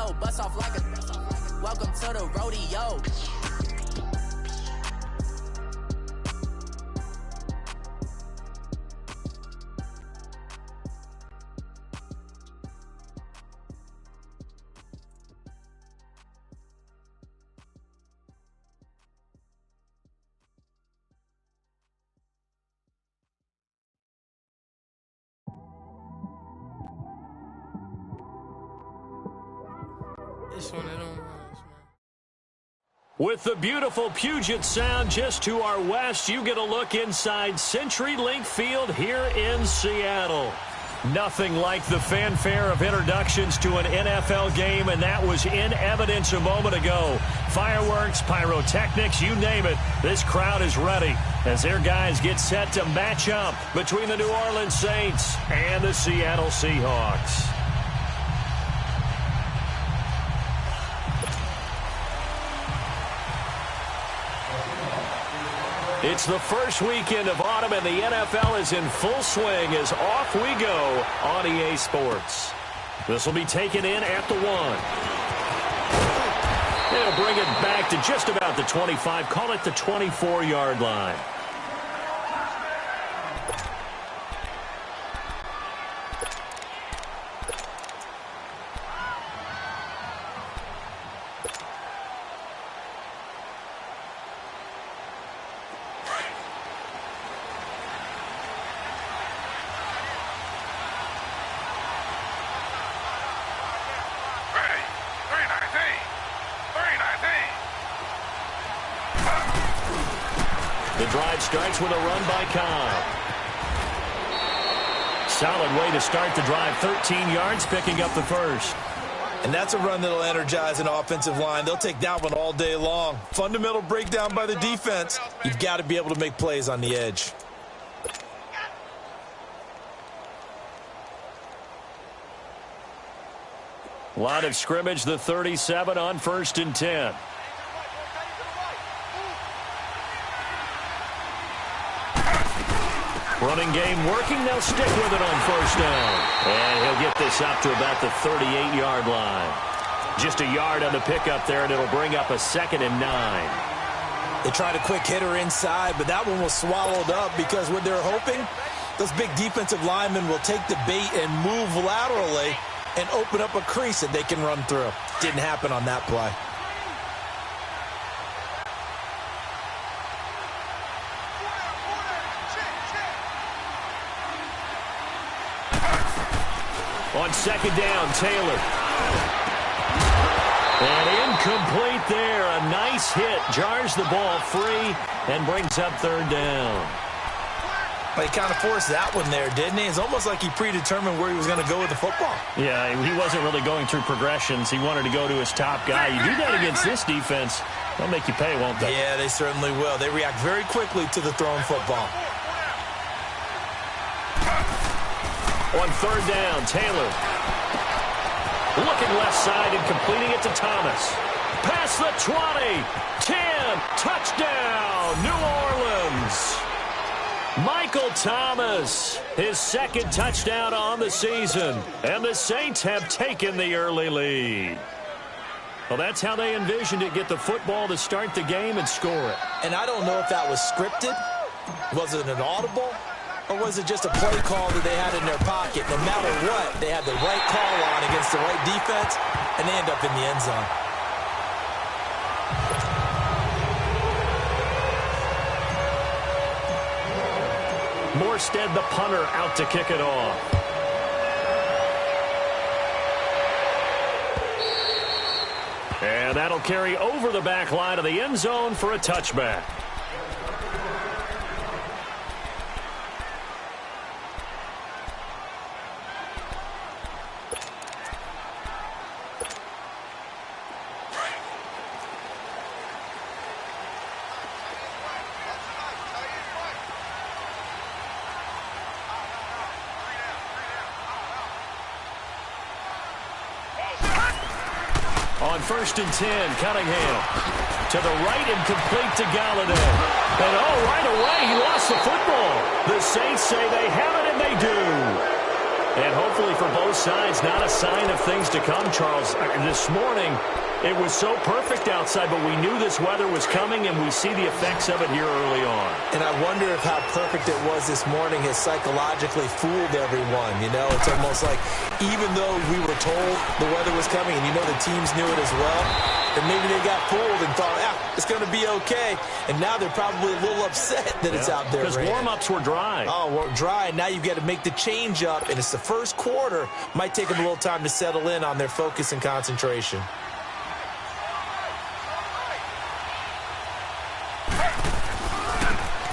yo. Bust off like a welcome to the rodeo. With the beautiful Puget Sound just to our west, you get a look inside CenturyLink Field here in Seattle. Nothing like the fanfare of introductions to an NFL game, and that was in evidence a moment ago. Fireworks, pyrotechnics, you name it. This crowd is ready as their guys get set to match up between the New Orleans Saints and the Seattle Seahawks. It's the first weekend of autumn, and the NFL is in full swing as off we go on EA Sports. This will be taken in at the 1. They'll bring it back to just about the 25, call it the 24-yard line. Starts with a run by Cobb. Solid way to start the drive. 13 yards, picking up the first. And that's a run that'll energize an offensive line. They'll take that one all day long. Fundamental breakdown by the defense. You've got to be able to make plays on the edge. Line of scrimmage, the 37 on 1st and 10. Running game working. They'll stick with it on 1st down. And he'll get this up to about the 38-yard line. Just a yard on the pickup there, and it'll bring up a 2nd and 9. They tried a quick hitter inside, but that one was swallowed up because what they're hoping, those big defensive linemen will take the bait and move laterally and open up a crease that they can run through. Didn't happen on that play. On 2nd down, Taylor. And incomplete there. A nice hit. Jars the ball free and brings up 3rd down. But he kind of forced that one there, didn't he? It's almost like he predetermined where he was going to go with the football. Yeah, he wasn't really going through progressions. He wanted to go to his top guy. You do that against this defense, they'll make you pay, won't they? Yeah, they certainly will. They react very quickly to the thrown football. On 3rd down, Taylor. Looking left side and completing it to Thomas. Past the 20. 10. Touchdown, New Orleans. Michael Thomas, his 2nd touchdown on the season. And the Saints have taken the early lead. Well, that's how they envisioned it. Get the football to start the game and score it. And I don't know if that was scripted. Was it an audible? Or was it just a play call that they had in their pocket? No matter what, they had the right call on against the right defense, and they end up in the end zone. Morstead, the punter, out to kick it off. And that'll carry over the back line of the end zone for a touchback. On 1st and 10, Cunningham to the right and complete to Galladay. And right away, he lost the football. The Saints say they have it, and they do. And hopefully for both sides, not a sign of things to come, Charles. This morning, it was so perfect outside, but we knew this weather was coming, and we see the effects of it here early on. And I wonder if how perfect it was this morning has psychologically fooled everyone. You know, it's almost like even though we were told the weather was coming, and you know the teams knew it as well, and maybe they got fooled and thought, it's going to be okay. And now they're probably a little upset that it's out there. Because warm-ups were dry. Oh, well, dry. Now you've got to make the change up, and it's the first quarter. Might take them a little time to settle in on their focus and concentration.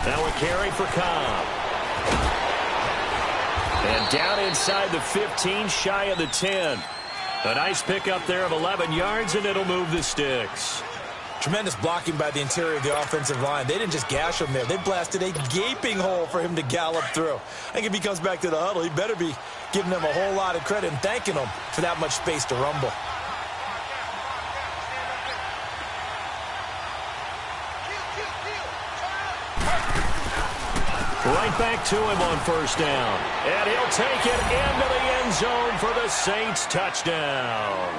Now a carry for Cobb. And down inside the 15, shy of the 10. A nice pickup there of 11 yards, and it'll move the sticks. Tremendous blocking by the interior of the offensive line. They didn't just gash him there. They blasted a gaping hole for him to gallop through. I think if he comes back to the huddle, he better be giving them a whole lot of credit and thanking them for that much space to rumble. Right back to him on first down. And he'll take it into the end zone for the Saints touchdown.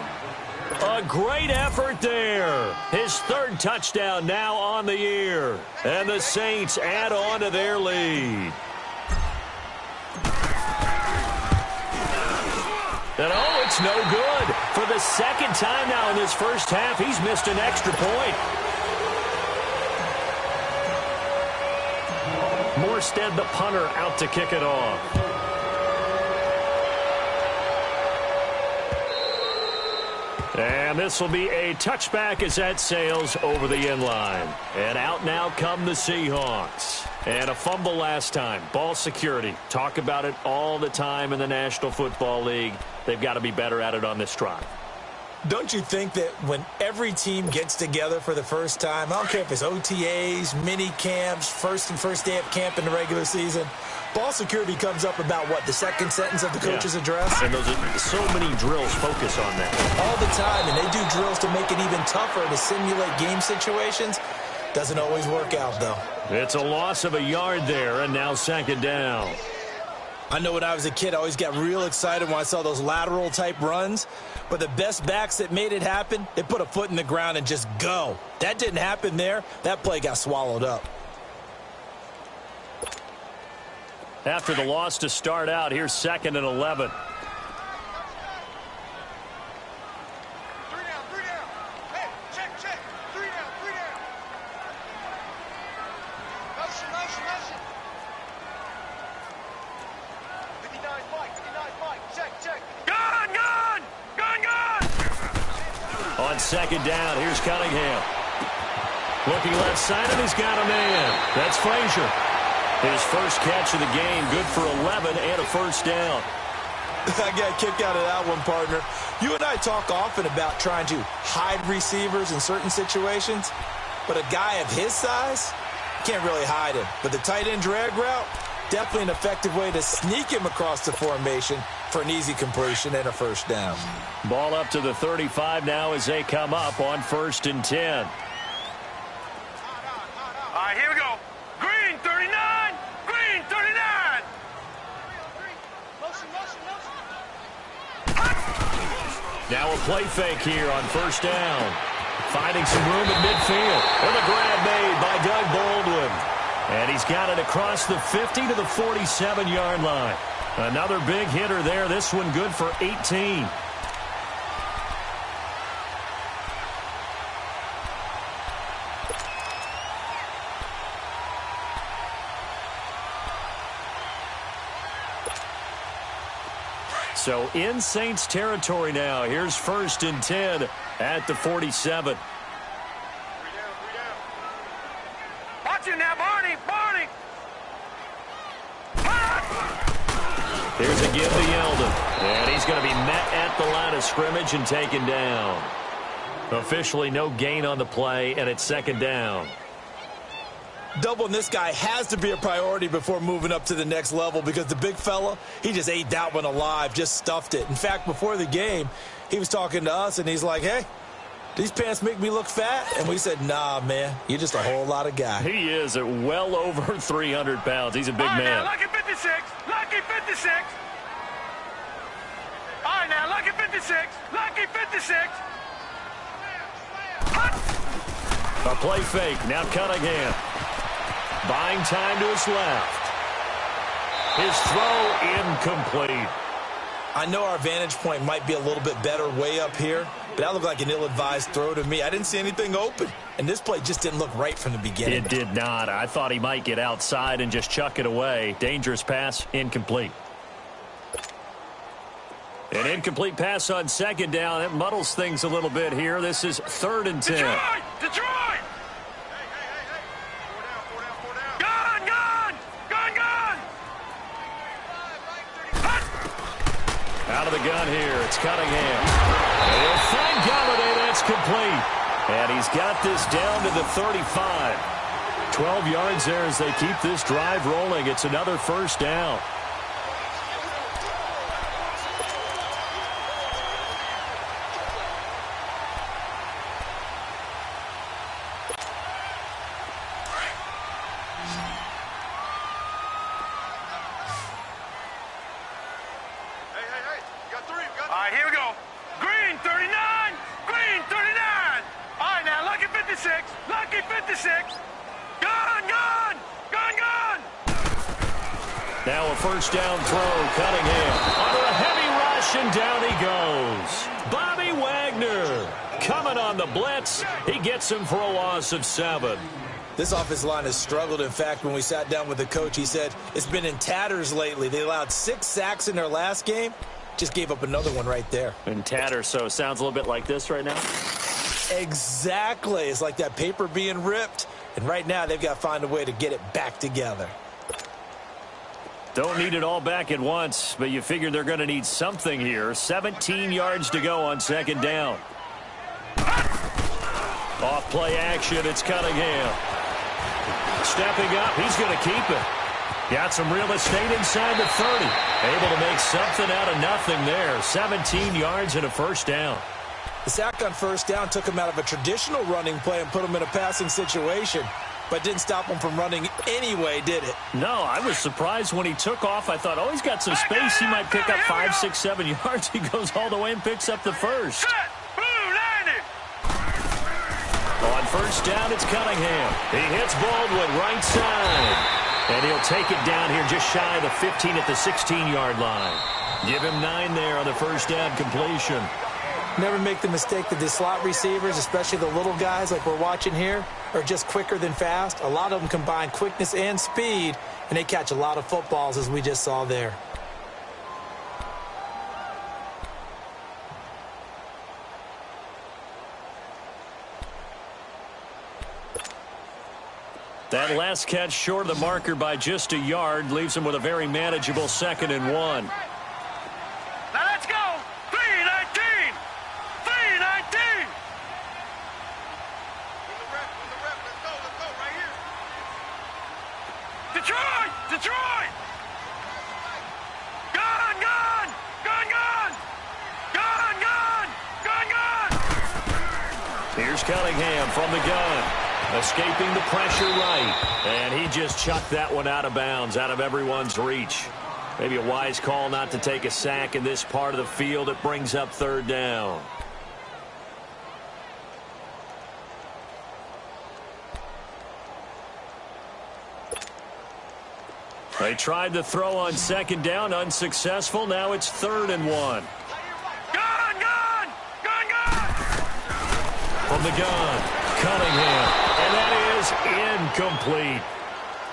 A great effort there. His third touchdown now on the year. And the Saints add on to their lead. And oh, it's no good. For the second time now in this first half, he's missed an extra point. Morstead, the punter, out to kick it off. And this will be a touchback as that sails over the end line. And out now come the Seahawks. And a fumble last time. Ball security. Talk about it all the time in the National Football League. They've got to be better at it on this drive. Don't you think that when every team gets together for the first time, I don't care if it's OTAs, mini camps, first day of camp in the regular season, ball security comes up about, what, the second sentence of the coach's address? And those are so many drills focus on that. All the time, and they do drills to make it even tougher to simulate game situations. Doesn't always work out, though. It's a loss of a yard there, and now second down. I know when I was a kid, I always got real excited when I saw those lateral-type runs. But the best backs that made it happen, they put a foot in the ground and just go. That didn't happen there. That play got swallowed up. After the loss to start out, here's 2nd and 11. On second down, here's Cunningham. Looking left side, and he's got a man. That's Frazier. His first catch of the game, good for 11 and a first down. I got a kick out of that one, partner. You and I talk often about trying to hide receivers in certain situations, but a guy of his size can't really hide him. But the tight end drag route, definitely an effective way to sneak him across the formation for an easy completion and a first down. Ball up to the 35 now as they come up on 1st and 10. All right, here we go. Green 39. Green 39. Now a play fake here on first down. Finding some room at midfield. And a grab made by Doug Baldwin. And he's got it across the 50 to the 47-yard line. Another big hitter there. This one good for 18. So in Saints territory now. Here's 1st and 10 at the 47. Watch it now, Barney. Barney. Here's a give to Yeldon. And he's going to be met at the line of scrimmage and taken down. Officially no gain on the play, and it's 2nd down. Doubling this guy has to be a priority before moving up to the next level because the big fella, he just ate that one alive, just stuffed it. In fact, before the game, he was talking to us, and he's like, hey, these pants make me look fat? And we said, nah, man, you're just a whole lot of guy. He is at well over 300 pounds. He's a big man. Now, lucky 56. Lucky 56. right, now, lucky 56. Lucky 56. A play fake. Now Cunningham. Buying time to his left. His throw incomplete. I know our vantage point might be a little bit better way up here, but that looked like an ill-advised throw to me. I didn't see anything open, and this play just didn't look right from the beginning. It did not. I thought he might get outside and just chuck it away. Dangerous pass, incomplete. An incomplete pass on second down. That muddles things a little bit here. This is 3rd and 10. Detroit! Gone! Out of the gun here. It's Cunningham. And he'll find Galladay. That's complete. And he's got this down to the 35. 12 yards there as they keep this drive rolling. It's another first down. All right, here we go. Green 39. Green 39. All right, now, lucky 56. Lucky 56. Gone. Now a first down throw. Cunningham under a heavy rush, and down he goes. Bobby Wagner coming on the blitz. He gets him for a loss of 7. This offensive line has struggled. In fact, when we sat down with the coach, he said it's been in tatters lately. They allowed 6 sacks in their last game. Just gave up another one right there. In tatters, so it sounds a little bit like this right now. Exactly. It's like that paper being ripped. And right now, they've got to find a way to get it back together. Don't need it all back at once, but you figure they're going to need something here. 17 yards to go on second down. Off play action, it's Cunningham. Stepping up, he's going to keep it. Got some real estate inside the 30. Able to make something out of nothing there. 17 yards and a first down. The sack on first down took him out of a traditional running play and put him in a passing situation, but didn't stop him from running anyway, did it? No, I was surprised when he took off. I thought, oh, he's got some space. He might pick up 5, 6, 7 yards. He goes all the way and picks up the first. On first down, it's Cunningham. He hits Baldwin right side. And he'll take it down here just shy of the 15 at the 16-yard line. Give him 9 there on the first down completion. Never make the mistake that the slot receivers, especially the little guys like we're watching here, are just quicker than fast. A lot of them combine quickness and speed, and they catch a lot of footballs, as we just saw there. That last catch short of the marker by just a yard leaves him with a very manageable 2nd and 1. Now let's go. 3-19. 3-19. Let's go right here. Detroit. Gone. Here's Cunningham from the gun. Escaping the pressure right. And he just chucked that one out of bounds, out of everyone's reach. Maybe a wise call not to take a sack in this part of the field. It brings up 3rd down. They tried to throw on second down, unsuccessful. Now it's 3rd and 1. Gone. From the gun, Cunningham. And that is incomplete.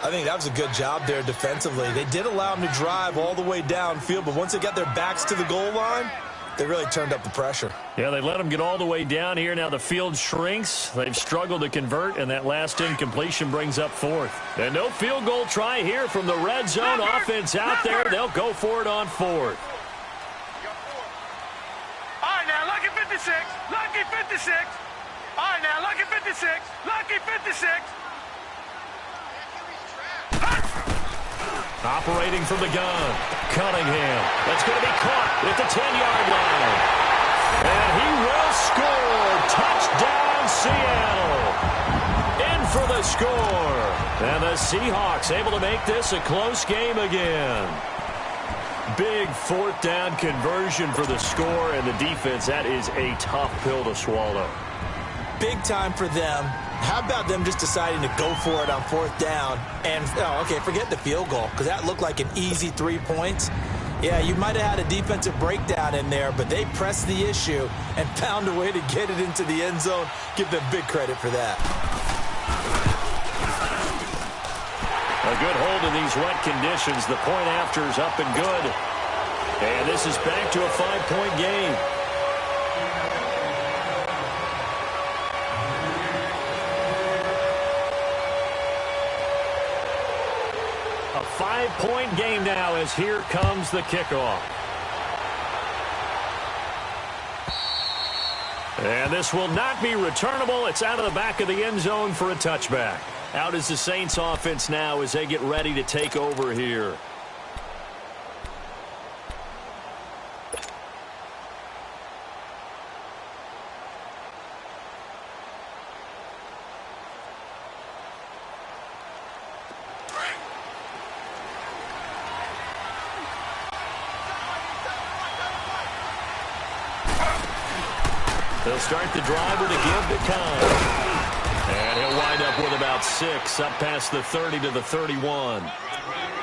I think that was a good job there defensively. They did allow them to drive all the way downfield, but once they got their backs to the goal line, they really turned up the pressure. Yeah, they let them get all the way down here. Now the field shrinks. They've struggled to convert, and that last incompletion brings up 4th. And no field goal try here from the red zone. Offense out there. They'll go for it on 4th. All right, now, lucky 56. Lucky 56. All right, now, lucky 56. Lucky 56. Operating from the gun, Cunningham. That's going to be caught at the 10-yard line. And he will score. Touchdown, Seattle. In for the score. And the Seahawks able to make this a close game again. Big fourth down conversion for the score, and the defense, that is a tough pill to swallow. Big time for them. How about them just deciding to go for it on fourth down? And, forget the field goal, because that looked like an easy 3 points. Yeah, you might have had a defensive breakdown in there, but they pressed the issue and found a way to get it into the end zone. Give them big credit for that. A good hold in these wet conditions. The point after is up and good. And this is back to a 5-point game. A 5-point game now as here comes the kickoff. And this will not be returnable. It's out of the back of the end zone for a touchback. Out is the Saints offense now as they get ready to take over here. They'll start the drive with a give to Khan. And he'll wind up with about 6, up past the 30 to the 31. Well,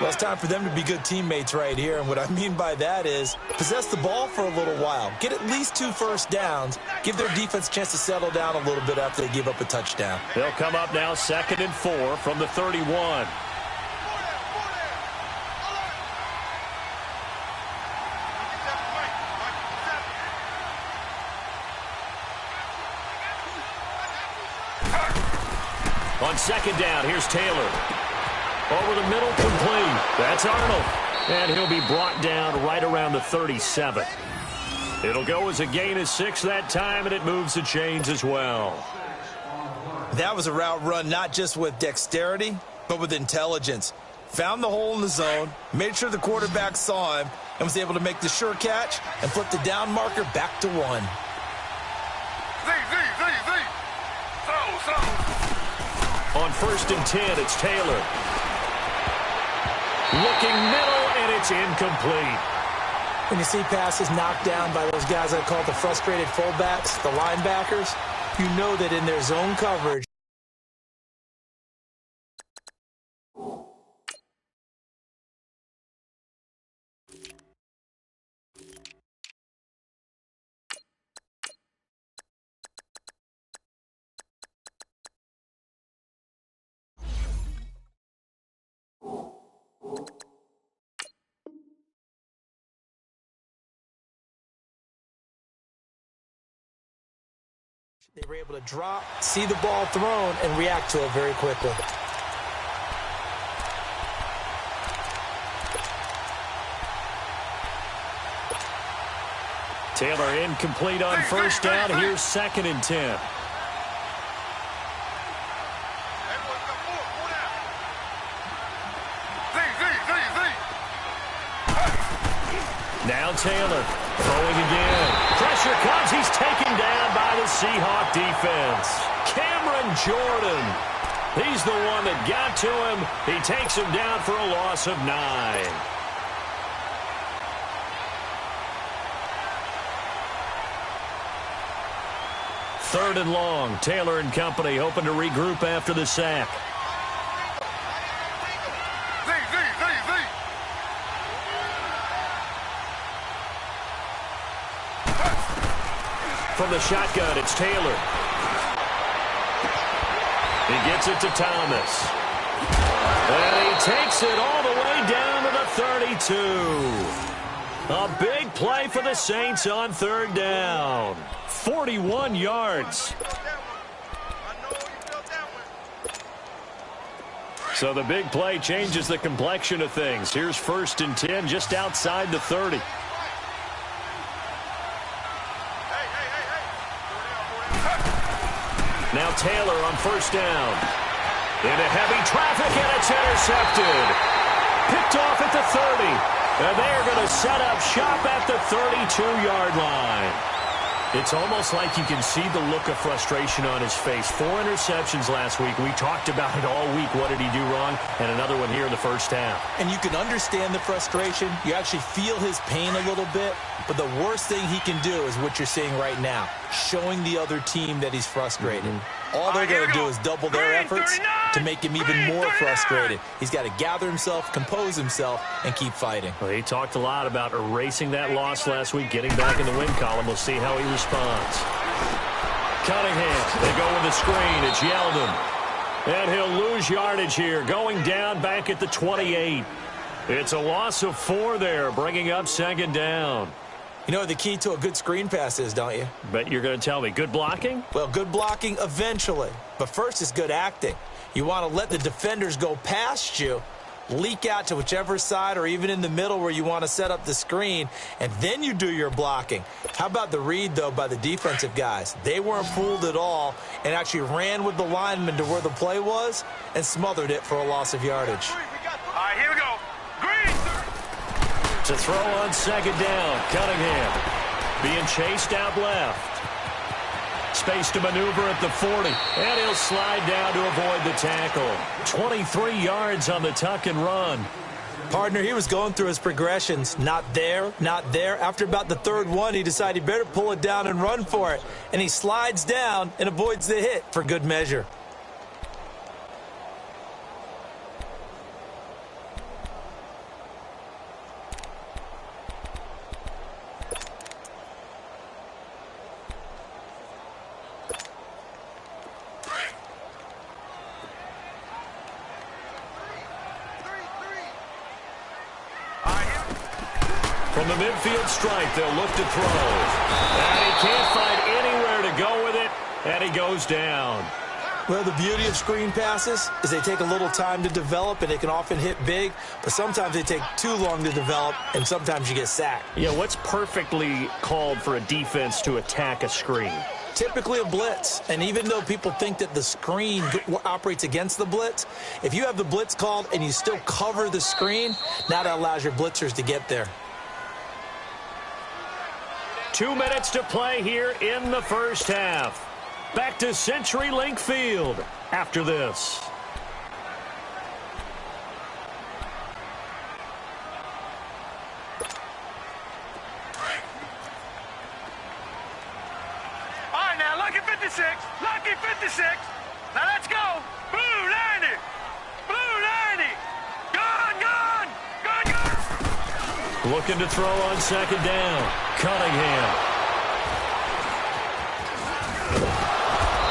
it's time for them to be good teammates right here. And what I mean by that is possess the ball for a little while. Get at least 2 first downs. Give their defense a chance to settle down a little bit after they give up a touchdown. They'll come up now 2nd and 4 from the 31. On 2nd down, here's Taylor. Over the middle, complete. That's Arnold. And he'll be brought down right around the 37. It'll go as a gain of 6 that time, and it moves the chains as well. That was a route run not just with dexterity, but with intelligence. Found the hole in the zone, made sure the quarterback saw him, and was able to make the sure catch and flip the down marker back to 1. On 1st and 10, it's Taylor. Looking middle, and it's incomplete. When you see passes knocked down by those guys I call the frustrated fullbacks, the linebackers, you know that in their zone coverage, they were able to drop, see the ball thrown, and react to it very quickly. Taylor incomplete on 1st down. Here's 2nd and 10. Now Taylor throwing again. Pressure comes. He's taken down by the Seahawk defense. Cameron Jordan. He's the one that got to him. He takes him down for a loss of 9. Third and long. Taylor and company hoping to regroup after the sack. From the shotgun, it's Taylor. He gets it to Thomas. And he takes it all the way down to the 32. A big play for the Saints on 3rd down. 41 yards. So the big play changes the complexion of things. Here's 1st and 10 just outside the 30. Now Taylor on 1st down. Into heavy traffic, and it's intercepted. Picked off at the 30. And they're going to set up shop at the 32-yard line. It's almost like you can see the look of frustration on his face. 4 interceptions last week. We talked about it all week. What did he do wrong? And another one here in the first half. And you can understand the frustration. You actually feel his pain a little bit. But the worst thing he can do is what you're seeing right now, showing the other team that he's frustrated. All they're going to do is double their efforts to make him even more frustrated. He's got to gather himself, compose himself, and keep fighting. Well, he talked a lot about erasing that loss last week, getting back in the win column. We'll see how he responds. Cunningham, they go with the screen. It's Yeldon. And he'll lose yardage here, going down back at the 28. It's a loss of 4 there, bringing up second down. You know what the key to a good screen pass is, don't you? Bet you're going to tell me. Good blocking? Well, good blocking eventually. But first is good acting. You want to let the defenders go past you, leak out to whichever side or even in the middle where you want to set up the screen, and then you do your blocking. How about the read, though, by the defensive guys? They weren't fooled at all and actually ran with the lineman to where the play was and smothered it for a loss of yardage. All right, here we go. Green. To throw on second down, Cunningham being chased out left. Space to maneuver at the 40, and he'll slide down to avoid the tackle. 23 yards on the tuck and run. Partner, he was going through his progressions. Not there, not there. After about the third one, he decided he better pull it down and run for it. And he slides down and avoids the hit for good measure. From the midfield stripe, they'll look to throw. And he can't find anywhere to go with it, and he goes down. Well, the beauty of screen passes is they take a little time to develop, and they can often hit big, but sometimes they take too long to develop, and sometimes you get sacked. Yeah, what's perfectly called for a defense to attack a screen? Typically a blitz, and even though people think that the screen operates against the blitz, if you have the blitz called and you still cover the screen, now that allows your blitzers to get there. 2 minutes to play here in the first half. Back to CenturyLink Field after this. All right, now, lucky 56. Lucky 56. Now, let's go. Blue 90. Blue 90. Gone, gone. Gone, gone. Looking to throw on second down. Cunningham.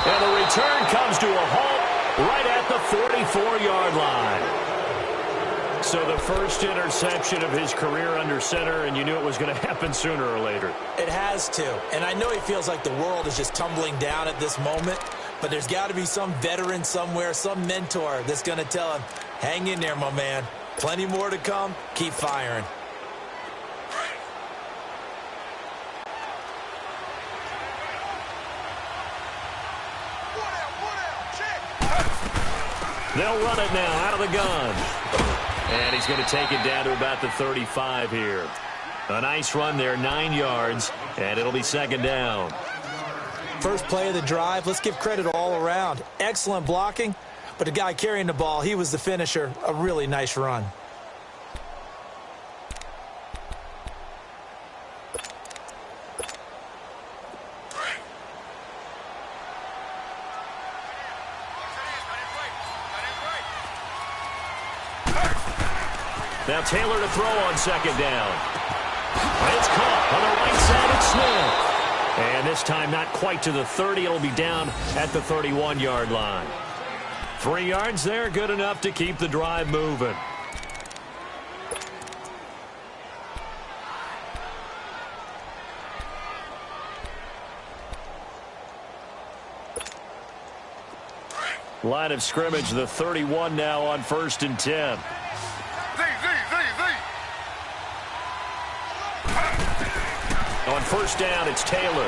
And the return comes to a halt right at the 44-yard line. So the first interception of his career under center, and you knew it was going to happen sooner or later. It has to. And I know he feels like the world is just tumbling down at this moment, but there's got to be some veteran somewhere, some mentor that's going to tell him, hang in there, my man. Plenty more to come. Keep firing. They'll run it now out of the gun. And he's going to take it down to about the 35 here. A nice run there, 9 yards, and it'll be second down. First play of the drive, let's give credit all around. Excellent blocking, but the guy carrying the ball, he was the finisher. A really nice run. Now Taylor to throw on second down. It's caught on the right side of Smith. And this time not quite to the 30. It'll be down at the 31-yard line. 3 yards there, good enough to keep the drive moving. Line of scrimmage, the 31 now on 1st and 10. On first down, it's Taylor.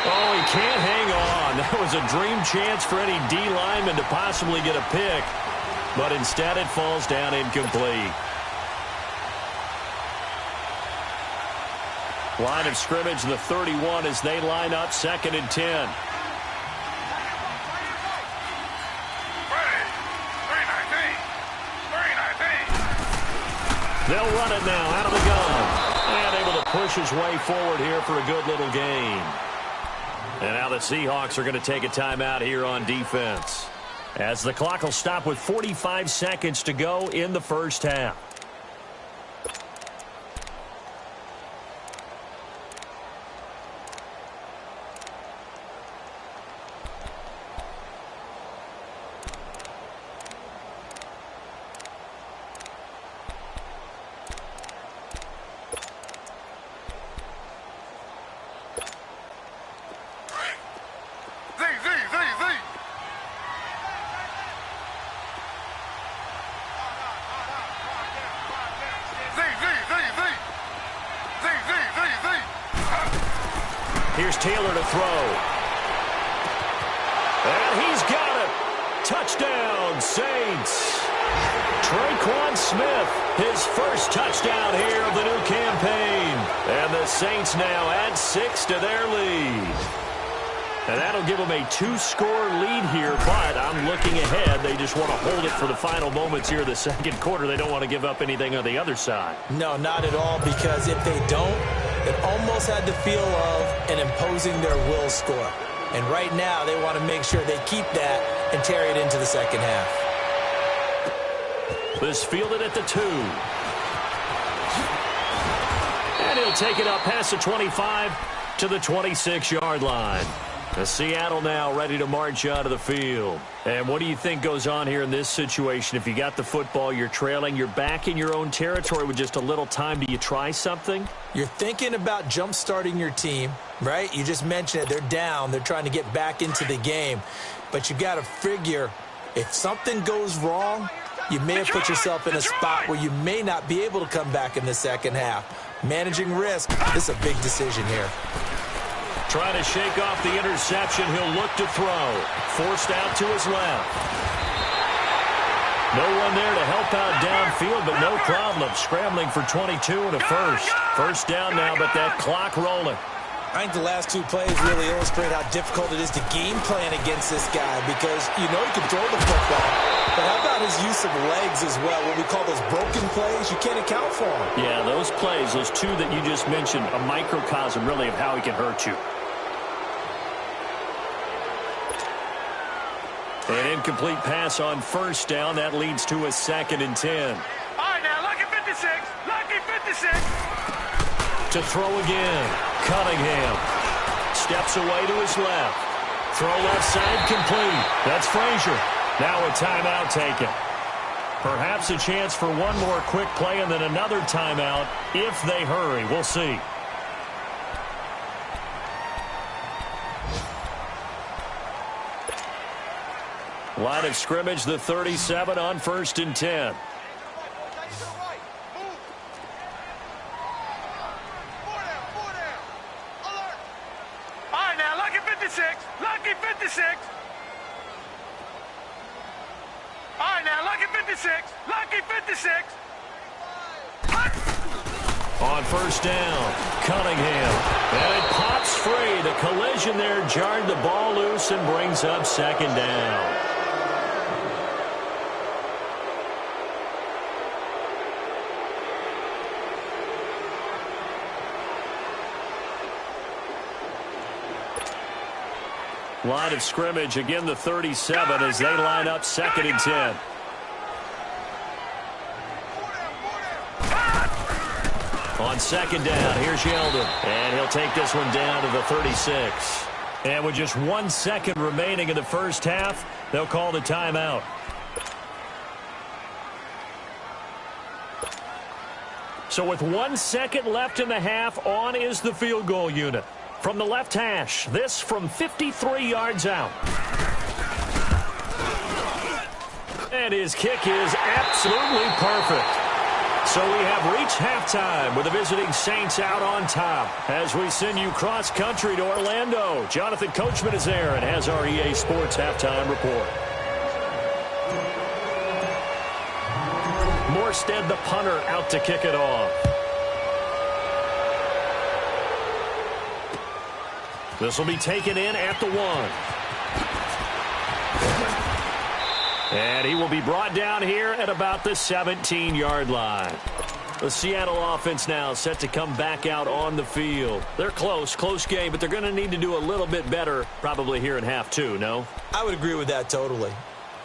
Oh, he can't hang on. That was a dream chance for any D lineman to possibly get a pick, but instead it falls down incomplete. Line of scrimmage, the 31, as they line up 2nd and 10. They'll run it now out of the gun. And able to push his way forward here for a good little gain. And now the Seahawks are going to take a timeout here on defense, as the clock will stop with 45 seconds to go in the first half. Here's Taylor to throw. And he's got it. Touchdown, Saints. Traquan Smith, his first touchdown here of the new campaign. And the Saints now add 6 to their lead. And that'll give them a 2-score lead here, but I'm looking ahead. They just want to hold it for the final moments here of the second quarter. They don't want to give up anything on the other side. No, not at all, because if they don't, it almost had the feel of an imposing their will score. And right now, they want to make sure they keep that and carry it into the second half. This fielded at the 2. And he'll take it up past the 25 to the 26-yard line. The Seattle now ready to march out of the field. And what do you think goes on here in this situation? If you got the football, you're trailing, you're back in your own territory with just a little time. Do you try something? You're thinking about jump-starting your team, right? You just mentioned it. They're down. They're trying to get back into the game. But you got to figure, if something goes wrong, you may have put yourself in a spot where you may not be able to come back in the second half. Managing risk, this is a big decision here. Trying to shake off the interception. He'll look to throw. Forced out to his left. No one there to help out downfield, but no problem. Scrambling for 22 and a first. First down now, but that clock rolling. I think the last 2 plays really illustrate how difficult it is to game plan against this guy, because you know he can throw the football. But how about his use of legs as well? What we call those broken plays, you can't account for them. Yeah, those plays, those 2 that you just mentioned, a microcosm really of how he can hurt you. An incomplete pass on first down. That leads to a 2nd and 10. All right, now, lucky 56. Lucky 56. To throw again. Cunningham steps away to his left. Throw left side complete. That's Frazier. Now a timeout taken. Perhaps a chance for one more quick play and then another timeout if they hurry. We'll see. Line of scrimmage, the 37 on 1st and 10. All right, now, lucky 56. Lucky 56. All right, now, lucky 56. Lucky 56. On first down, Cunningham. And it pops free. The collision there jarred the ball loose and brings up 2nd down. Line of scrimmage, again the 37 as they line up 2nd and 10. On 2nd down, here's Yeldon. And he'll take this one down to the 36. And with just 1 second remaining in the first half, they'll call the timeout. So with 1 second left in the half, on is the field goal unit. From the left hash, this from 53 yards out. And his kick is absolutely perfect. So we have reached halftime with the visiting Saints out on top. As we send you cross-country to Orlando, Jonathan Coachman is there and has our EA Sports halftime report. Morstead, the punter, out to kick it off. This will be taken in at the 1. And he will be brought down here at about the 17-yard line. The Seattle offense now set to come back out on the field. They're close game, but they're going to need to do a little bit better probably here in half 2, no? I would agree with that totally.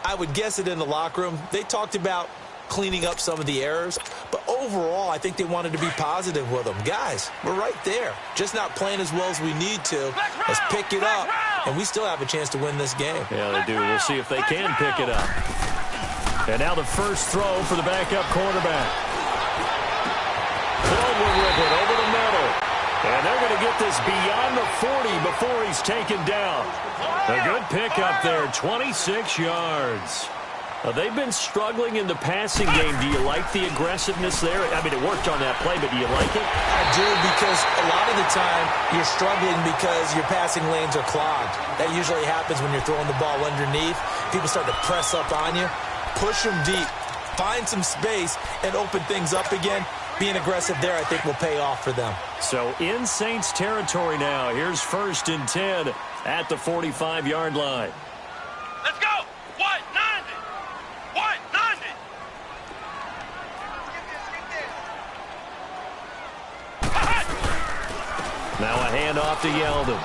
I would guess it in the locker room. They talked about cleaning up some of the errors, but overall, I think they wanted to be positive with them. Guys, we're right there. Just not playing as well as we need to. Let's pick it up, and we still have a chance to win this game. Yeah, they do. We'll see if they can pick it up. And now the first throw for the backup quarterback. Baldwin with it over the middle. And they're going to get this beyond the 40 before he's taken down. A good pickup there, 26 yards. They've been struggling in the passing game. Do you like the aggressiveness there? I mean, it worked on that play, but do you like it? I do, because a lot of the time you're struggling because your passing lanes are clogged. That usually happens when you're throwing the ball underneath. People start to press up on you. Push them deep. Find some space and open things up again. Being aggressive there, I think, will pay off for them. So in Saints territory now. Here's 1st and 10 at the 45-yard line. Let's go. What? 90. What? 90. Now a handoff to Yeldon.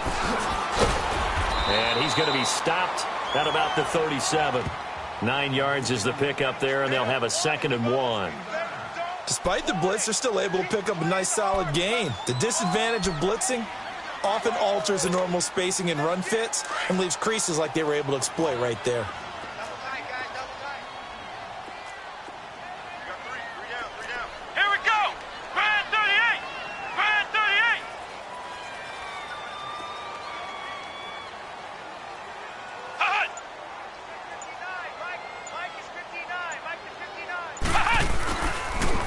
And he's going to be stopped at about the 37. 9 yards is the pickup there, and they'll have a 2nd and 1. Despite the blitz, they're still able to pick up a nice solid gain. The disadvantage of blitzing often alters the normal spacing and run fits and leaves creases like they were able to exploit right there. Here we go. Grand 38. Grand 38. Hut. Mike is 59. Mike is 59. Hut.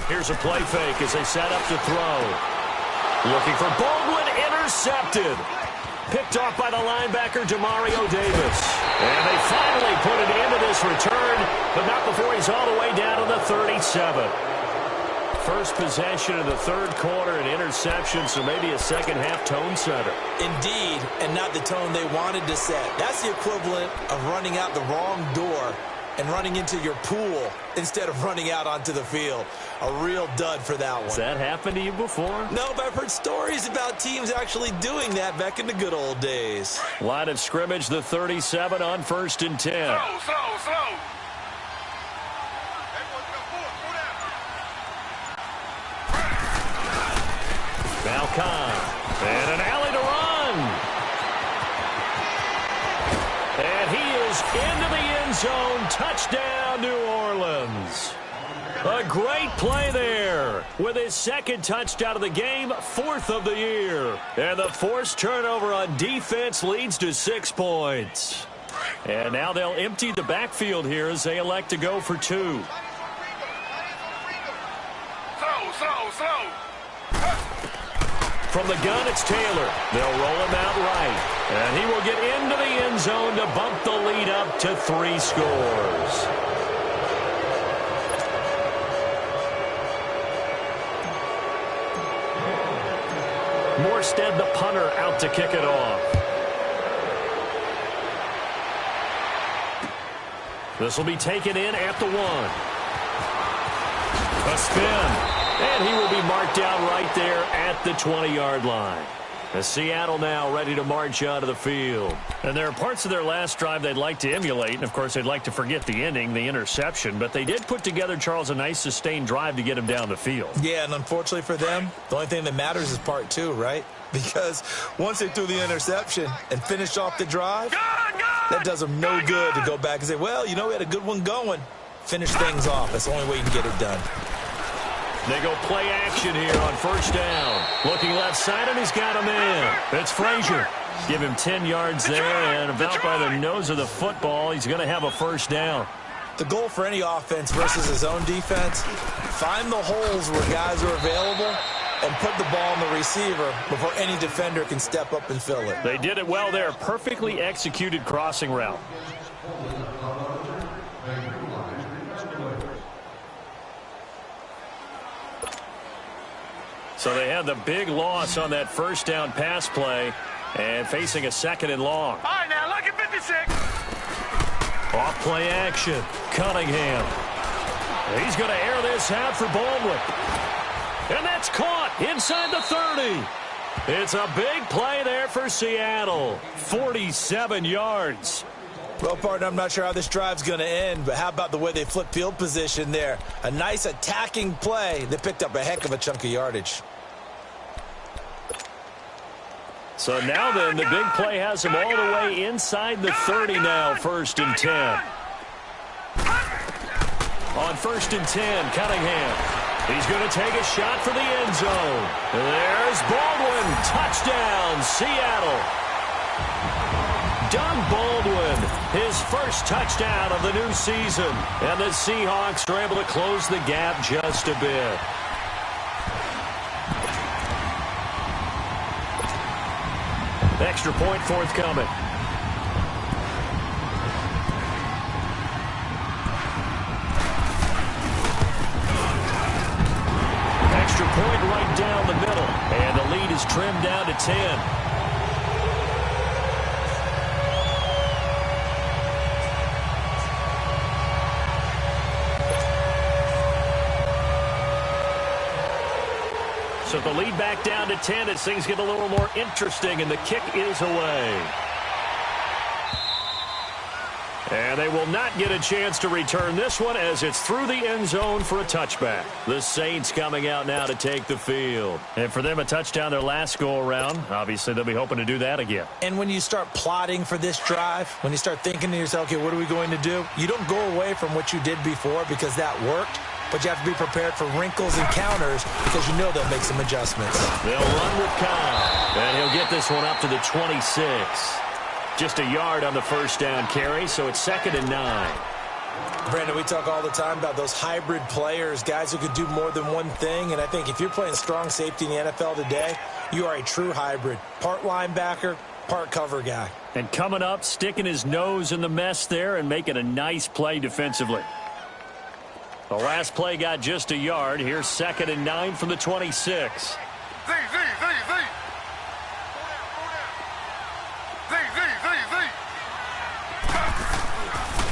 Here's a play fake as they set up to throw. Looking for Baldwin, intercepted. Picked off by the linebacker, Demario Davis. And they finally put it into this return, but not before he's all the way down to the 37. First possession of the 3rd quarter, an interception, so maybe a second-half tone setter. Indeed, and not the tone they wanted to set. That's the equivalent of running out the wrong door and running into your pool instead of running out onto the field. A real dud for that one. Has that happened to you before? No, but I've heard stories about teams actually doing that back in the good old days. Line of scrimmage, the 37 on 1st and 10. Slow. Malcon. And an alley to run. And he is into the end zone. Touchdown, New Orleans. A great play there with his 2nd touchdown of the game, 4th of the year. And the forced turnover on defense leads to 6 points. And now they'll empty the backfield here as they elect to go for 2. Slow. From the gun, it's Taylor. They'll roll him out right. And he will get into the end zone to bump the lead up to 3 scores. Morstead, the punter, out to kick it off. This will be taken in at the 1. A spin. And he will be marked down right there at the 20-yard line. As Seattle now ready to march out of the field. And there are parts of their last drive they'd like to emulate. And, of course, they'd like to forget the ending, the interception. But they did put together, Charles, a nice sustained drive to get him down the field. Yeah, and unfortunately for them, the only thing that matters is part 2, right? Because once they threw the interception and finished off the drive, that does them no good to go back and say, well, you know, we had a good one going. Finish things off. That's the only way you can get it done. They go play action here on 1st down. Looking left side, and he's got him in. It's Frazier. Give him 10 yards there, and about by the nose of the football, he's going to have a 1st down. The goal for any offense versus his own defense, find the holes where guys are available and put the ball on the receiver before any defender can step up and fill it. They did it well there. Perfectly executed crossing route. So they had the big loss on that 1st down pass play. And facing a 2nd and long. All right, now, lucky 56. Off play action. Cunningham. He's going to air this out for Baldwin. And that's caught inside the 30. It's a big play there for Seattle. 47 yards. Well, partner, I'm not sure how this drive's going to end, but how about the way they flip field position there? A nice attacking play. They picked up a heck of a chunk of yardage. So now then, the big play has him all the way inside the 30 now, 1st and 10. On 1st and 10, Cunningham. He's going to take a shot for the end zone. There's Baldwin. Touchdown, Seattle. Doug Baldwin, his first touchdown of the new season. And the Seahawks are able to close the gap just a bit. Extra point forthcoming. Extra point right down the middle. And the lead is trimmed down to 10. So the lead back down to 10 as things get a little more interesting, and the kick is away. And they will not get a chance to return this one as it's through the end zone for a touchback. The Saints coming out now to take the field. And for them, a touchdown their last go-around. Obviously, they'll be hoping to do that again. And when you start plotting for this drive, when you start thinking to yourself, okay, what are we going to do? You don't go away from what you did before because that worked. But you have to be prepared for wrinkles and counters because you know they'll make some adjustments. They'll run with Cobb. And he'll get this one up to the 26. Just a yard on the first down carry, so it's 2nd and 9. Brandon, we talk all the time about those hybrid players, guys who could do more than one thing. And I think if you're playing strong safety in the NFL today, you are a true hybrid. Part linebacker, part cover guy. And coming up, sticking his nose in the mess there and making a nice play defensively. The last play got just a yard. Here's 2nd and 9 from the 26.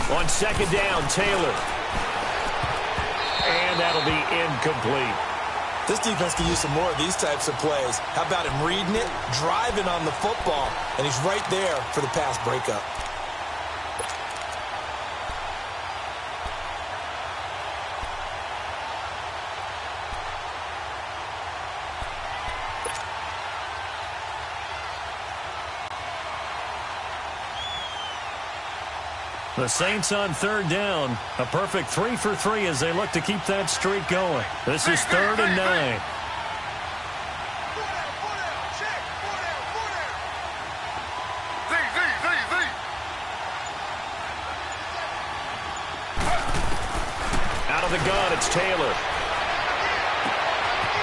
On 2nd down, Taylor. And that'll be incomplete. This defense can use some more of these types of plays. How about him reading it, driving on the football, and he's right there for the pass breakup. The Saints on 3rd down. A perfect 3 for 3 as they look to keep that streak going. This is 3rd and 9. Out of the gun, it's Taylor.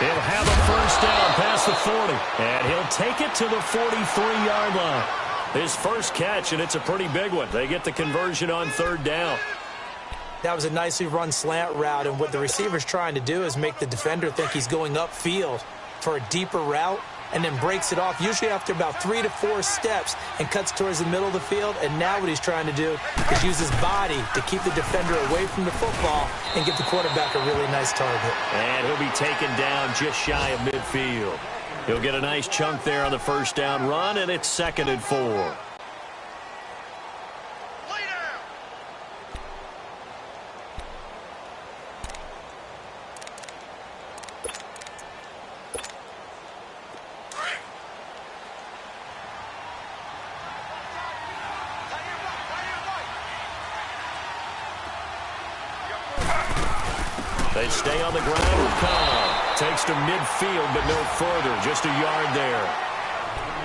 He'll have a first down past the 40. And he'll take it to the 43-yard line. His first catch, and it's a pretty big one. They get the conversion on 3rd down. That was a nicely run slant route, and what the receiver's trying to do is make the defender think he's going upfield for a deeper route and then breaks it off, usually after about 3 to 4 steps, and cuts towards the middle of the field. And now what he's trying to do is use his body to keep the defender away from the football and give the quarterback a really nice target. And he'll be taken down just shy of midfield. He'll get a nice chunk there on the first down run, and it's 2nd and 4. They stay on the ground with Cobb. Takes to midfield, but no further. Just a yard there.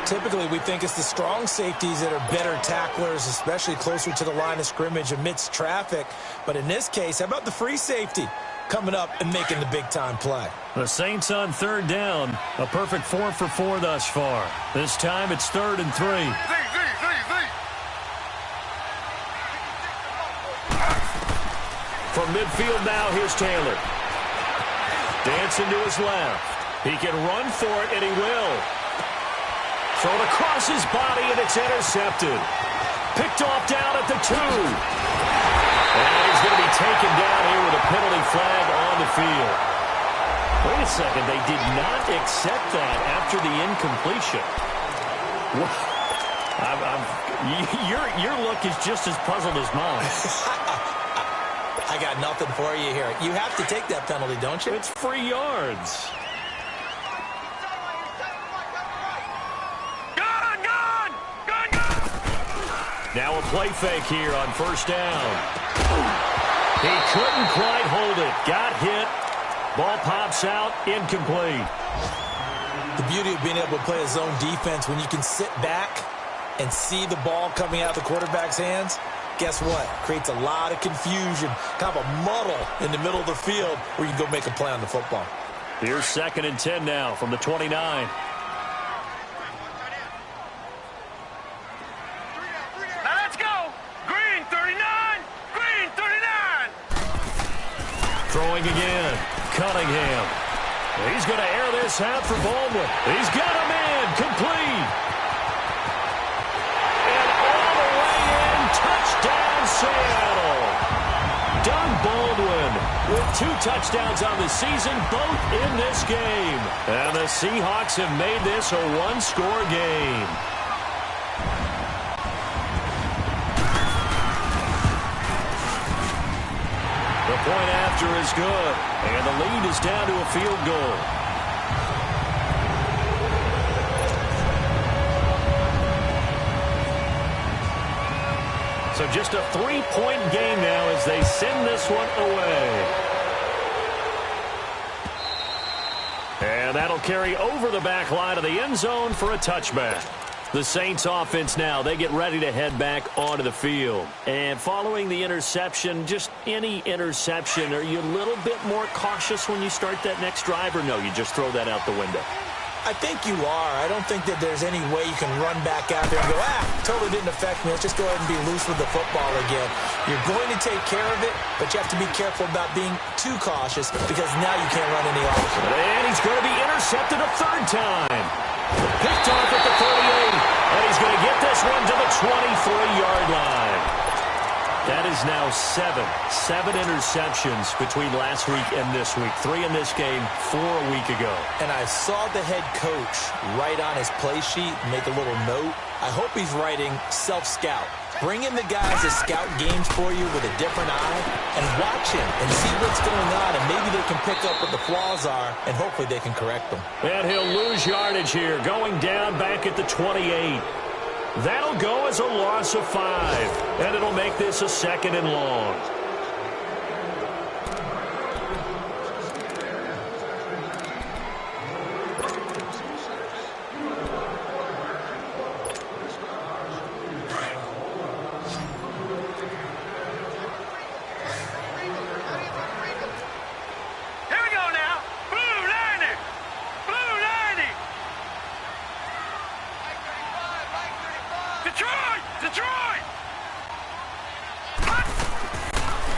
Typically, we think it's the strong safeties that are better tacklers, especially closer to the line of scrimmage amidst traffic. But in this case, how about the free safety coming up and making the big-time play? The Saints on 3rd down. A perfect 4 for 4 thus far. This time it's 3rd and 3. From midfield now, here's Taylor. Dancing to his left. He can run for it, and he will. Thrown across his body, and it's intercepted. Picked off down at the 2. And he's going to be taken down here with a penalty flag on the field. Wait a second. They did not accept that after the incompletion. Your look is just as puzzled as mine. I got nothing for you here. You have to take that penalty, don't you? It's free yards. Now a play fake here on first down. He couldn't quite hold it. Got hit. Ball pops out. Incomplete. The beauty of being able to play a zone defense when you can sit back and see the ball coming out of the quarterback's hands, guess what? Creates a lot of confusion, kind of a muddle in the middle of the field where you can go make a play on the football. Here's 2nd and 10 now from the 29. Now let's go. Green 39. Green 39. Throwing again. Cunningham. He's going to air this out for Baldwin. He's got him in. Complete. And all the way in. Touchdown, Seattle. Doug Baldwin with 2 touchdowns on the season, both in this game. And the Seahawks have made this a 1-score game. The point after is good, and the lead is down to a field goal. So just a 3-point game now as they send this one away. And that'll carry over the back line of the end zone for a touchback. The Saints offense now, they get ready to head back onto the field. And following the interception, just any interception, are you a little bit more cautious when you start that next drive, or no, you just throw that out the window? I think you are. I don't think that there's any way you can run back out there and go, totally didn't affect me. Let's just go ahead and be loose with the football again. You're going to take care of it, but you have to be careful about being too cautious because now you can't run any offense. And he's going to be intercepted a 3rd time. Picked off at the 38, and he's going to get this one to the 23-yard line. That is now 7 interceptions between last week and this week. 3 in this game, 4 a week ago. And I saw the head coach write on his play sheet, make a little note. I hope he's writing self-scout. Bring in the guys that scout games for you with a different eye and watch him and see what's going on, and maybe they can pick up what the flaws are, and hopefully they can correct them. And he'll lose yardage here, going down back at the 28. That'll go as a loss of 5, and it'll make this a 2nd and long.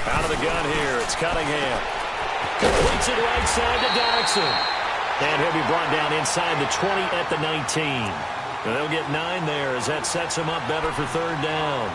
Out of the gun here, it's Cunningham. Completes it right side to Jackson. And he'll be brought down inside the 20 at the 19. And they'll get 9 there as that sets him up better for 3rd down.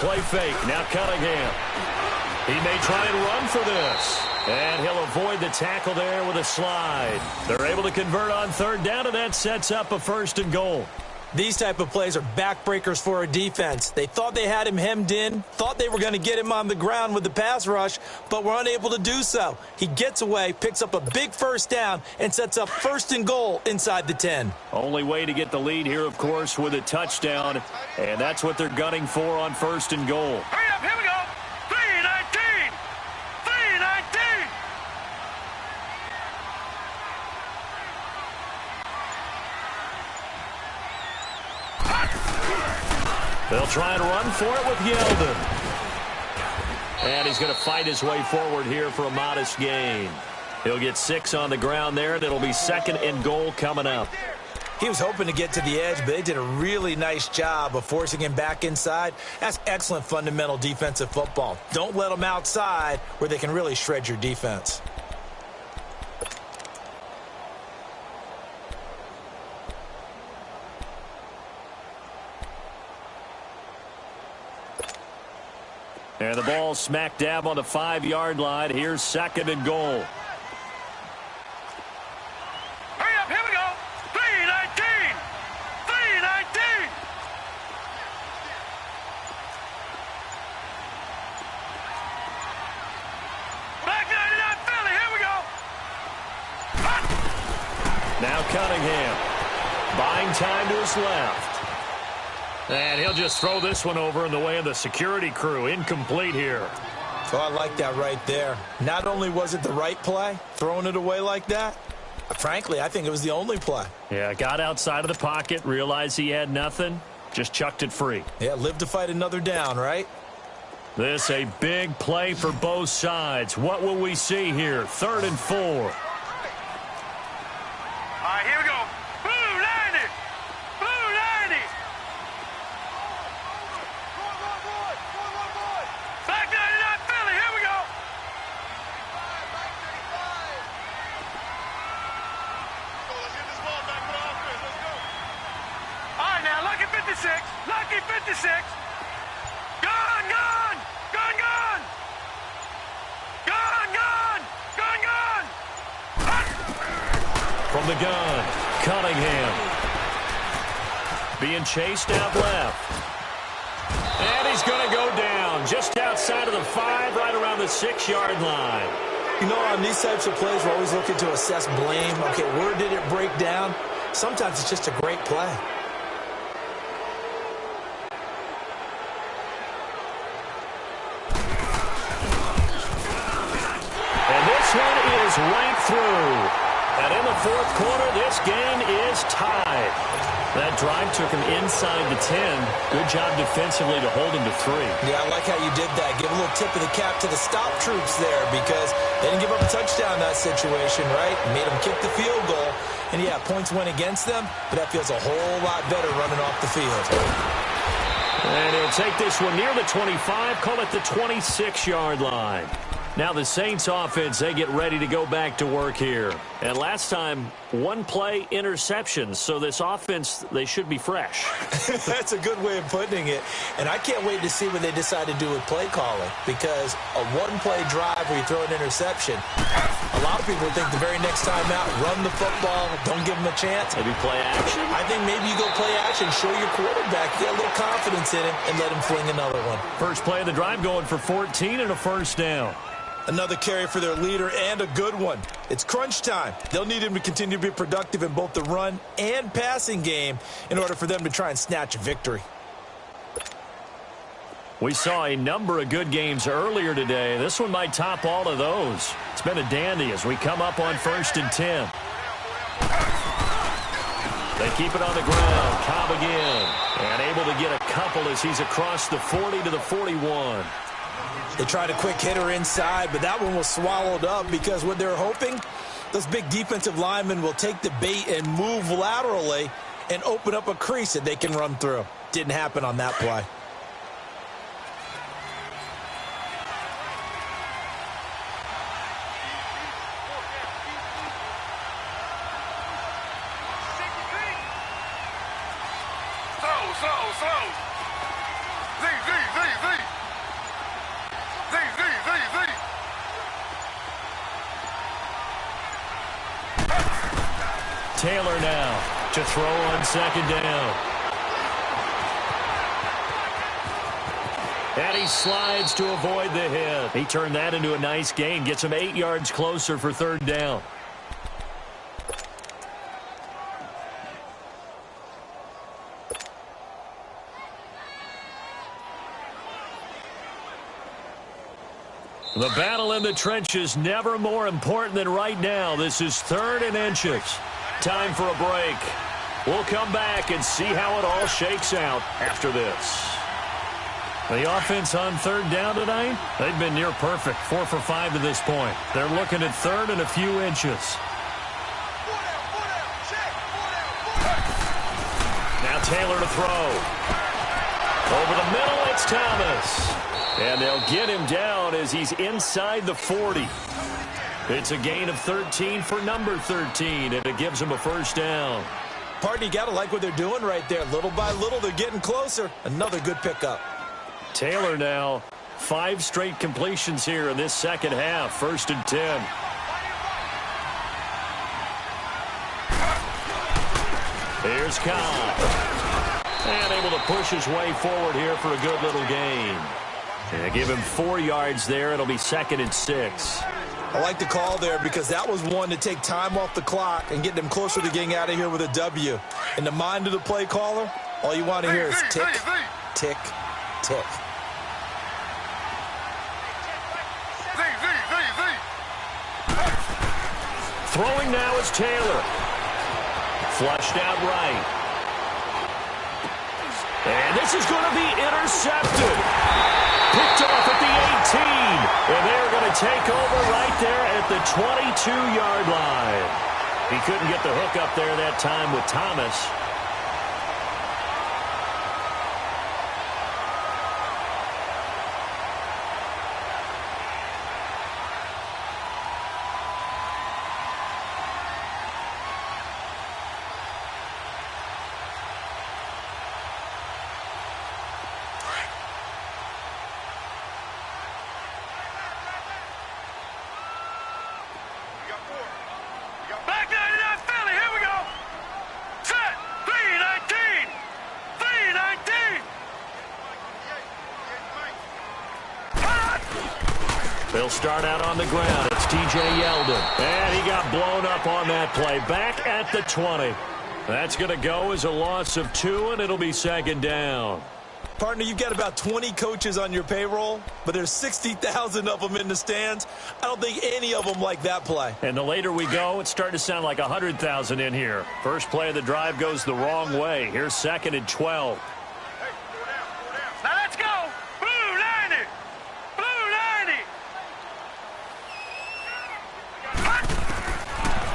Play fake. Now Cunningham. He may try and run for this. And he'll avoid the tackle there with a slide. They're able to convert on 3rd down, and that sets up a 1st and goal. These type of plays are backbreakers for a defense. They thought they had him hemmed in, thought they were going to get him on the ground with the pass rush, but were unable to do so. He gets away, picks up a big 1st down, and sets up 1st and goal inside the 10. Only way to get the lead here, of course, with a touchdown, and that's what they're gunning for on 1st and goal. Hurry up, here we go. 3-19. 3-19. They'll try and run for it with Yeldon. And he's going to fight his way forward here for a modest gain. He'll get 6 on the ground there, and it'll be 2nd and goal coming up. He was hoping to get to the edge, but they did a really nice job of forcing him back inside. That's excellent fundamental defensive football. Don't let them outside where they can really shred your defense. And the ball smack dab on the 5-yard line. Here's 2nd and goal. Hurry up, here we go. 3:19. 3:19. Back 99 Philly, here we go. Now Cunningham. Buying time to his left. And he'll just throw this one over in the way of the security crew. Incomplete here. So I like that right there. Not only was it the right play, throwing it away like that, frankly, I think it was the only play. Yeah, got outside of the pocket, realized he had nothing, just chucked it free. Yeah, live to fight another down, right? This a big play for both sides. What will we see here? 3rd and 4. All right, here we go. Blue 90. Blue 90. Back 99 Philly, here we go. Let's get this ball back for the offense. Let's go. All right, now, lucky 56. Lucky 56. Gun, gun. Gun, gun. Gun, gun. Gun, gun. From the gun, Cunningham. Being chased out left. And he's going to go down just outside of the 5, right around the 6-yard line. You know, on these types of plays, we're always looking to assess blame. Okay, where did it break down? Sometimes it's just a great play. And this one is right through. And in the 4th quarter, this game is tied. That drive took him inside the 10. Good job defensively to hold him to 3. Yeah, I like how you did that. Give a little tip of the cap to the stop troops there because they didn't give up a touchdown in that situation, right? Made them kick the field goal. And, yeah, points went against them, but that feels a whole lot better running off the field. And he'll take this one near the 25, call it the 26-yard line. Now the Saints offense, they get ready to go back to work here. And last time, 1 play interceptions, so this offense, they should be fresh. That's a good way of putting it. And I can't wait to see what they decide to do with play calling because a 1-play drive where you throw an interception, a lot of people think the very next time out, run the football, don't give them a chance. Maybe play action? I think maybe you go play action, show your quarterback, get a little confidence in him, and let him fling another one. First play of the drive going for 14 and a 1st down. Another carry for their leader and a good one. It's crunch time. They'll need him to continue to be productive in both the run and passing game in order for them to try and snatch a victory. We saw a number of good games earlier today. This one might top all of those. It's been a dandy as we come up on 1st and 10. They keep it on the ground. Cobb again. And able to get a couple as he's across the 40 to the 41. They tried a quick hitter inside, but that one was swallowed up because what they're hoping, those big defensive linemen will take the bait and move laterally and open up a crease that they can run through. Didn't happen on that play. Taylor now to throw on 2nd down. And he slides to avoid the hit. He turned that into a nice gain. Gets him 8 yards closer for 3rd down. The battle in the trenches never more important than right now. This is 3rd and inches. Time for a break. We'll come back and see how it all shakes out after this. The offense on third down tonight, they've been near perfect, 4 for 5 to this point. They're looking at third and a few inches. Now Taylor to throw. Over the middle, it's Thomas. And they'll get him down as he's inside the 40. It's a gain of 13 for number 13, and it gives him a first down. Partner, you got to like what they're doing right there. Little by little, they're getting closer. Another good pickup. Taylor now, 5 straight completions here in this second half. 1st and 10. Here's Cobb. And able to push his way forward here for a good little gain. And give him 4 yards there. It'll be 2nd and 6. I like the call there because that was one to take time off the clock and get them closer to getting out of here with a W. In the mind of the play caller, all you want to hear is tick, tick, tick. Throwing now is Taylor. Flushed out right. And this is going to be intercepted. Picked off at the 18. And they're going to take over right there at the 22-yard line. He couldn't get the hook up there that time with Thomas. They'll start out on the ground. It's T.J. Yeldon. And he got blown up on that play. Back at the 20. That's going to go as a loss of 2, and it'll be 2nd down. Partner, you've got about 20 coaches on your payroll, but there's 60,000 of them in the stands. I don't think any of them like that play. And the later we go, it's starting to sound like 100,000 in here. First play of the drive goes the wrong way. Here's 2nd and 12. Now let's go. Blue 90. Blue 90.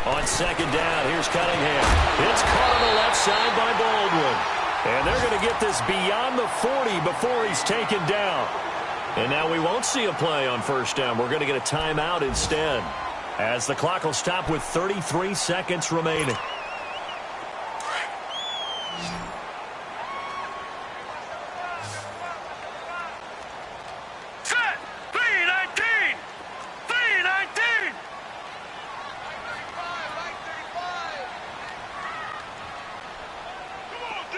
On 2nd down, here's Cunningham. It's caught on the left side by Baldwin. And they're going to get this beyond the 40 before he's taken down. And now we won't see a play on 1st down. We're going to get a timeout instead, as the clock will stop with 33 seconds remaining. Set. 319. 319. Come on, D.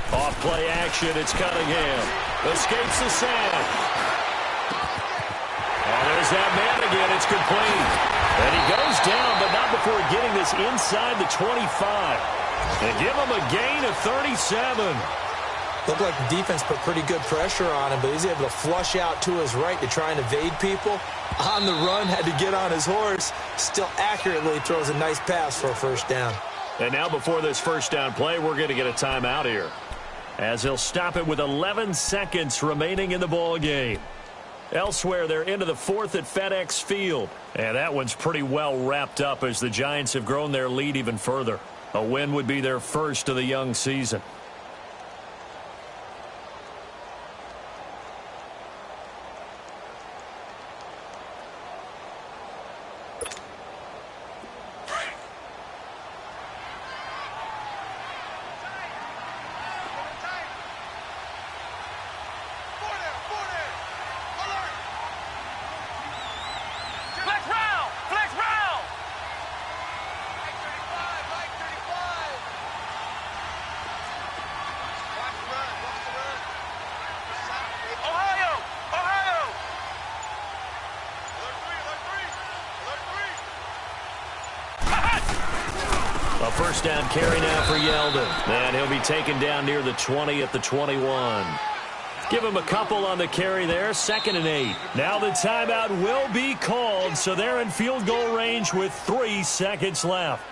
Off-play action, it's Cunningham. Escapes the sack. And there's that man again, it's complete. And he goes down, but not before getting this inside the 25. And give him a gain of 37. Looked like the defense put pretty good pressure on him, but he's able to flush out to his right to try and evade people. On the run, had to get on his horse. Still accurately throws a nice pass for a 1st down. And now before this 1st down play, we're going to get a timeout here, as he'll stop it with 11 seconds remaining in the ball game. Elsewhere, they're into the 4th at FedEx Field. And that one's pretty well wrapped up as the Giants have grown their lead even further. A win would be their first of the young season. first down carry now for Yeldon. And he'll be taken down near the 20 at the 21. Give him a couple on the carry there, 2nd and 8. Now the timeout will be called, so they're in field goal range with 3 seconds left.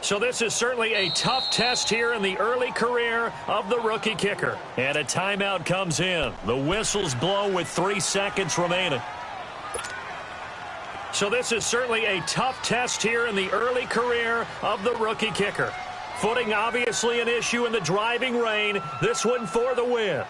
So this is certainly a tough test here in the early career of the rookie kicker. And a timeout comes in. The whistle's blown with 3 seconds remaining. So this is certainly a tough test here in the early career of the rookie kicker. Footing obviously an issue in the driving rain. This one for the win.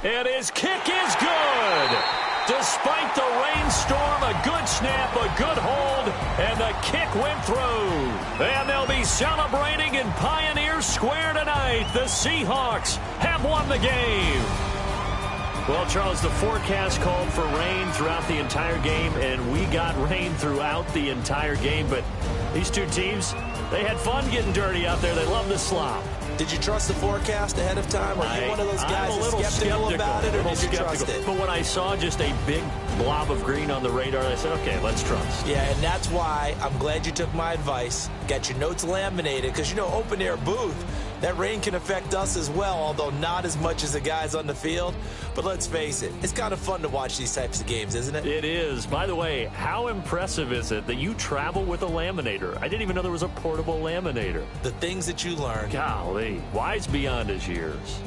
And his kick is good. Despite the rainstorm, a good snap, a good hold, and the kick went through. And they'll be celebrating in Pioneer Square tonight. The Seahawks have won the game. Well, Charles, the forecast called for rain throughout the entire game, and we got rain throughout the entire game. But these two teams, they had fun getting dirty out there. They love the slop. Did you trust the forecast ahead of time? Are you one of those guys that's skeptical about it, or did you trust it? But when I saw just a big blob of green on the radar, I said, okay, let's trust. Yeah, and that's why I'm glad you took my advice. Got your notes laminated, because, you know, open-air booth, that rain can affect us as well, although not as much as the guys on the field. But let's face it, it's kind of fun to watch these types of games, isn't it? It is. By the way, how impressive is it that you travel with a laminator? I didn't even know there was a portable laminator. The things that you learn. Golly, wise beyond his years.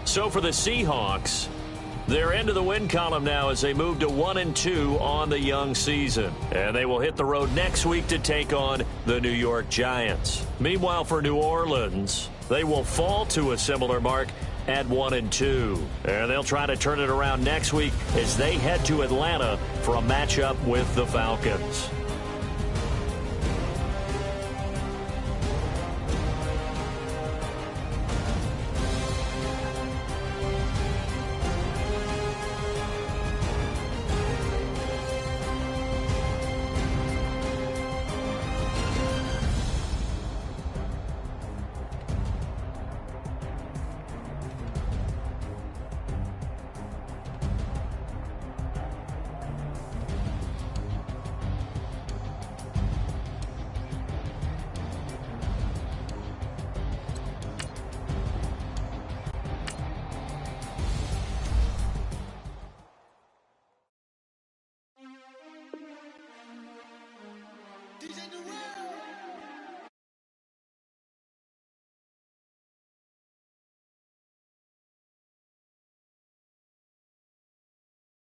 So for the Seahawks, they're into the win column now as they move to 1-2 on the young season. And they will hit the road next week to take on the New York Giants. Meanwhile, for New Orleans, they will fall to a similar mark at 1-2. And they'll try to turn it around next week as they head to Atlanta for a matchup with the Falcons.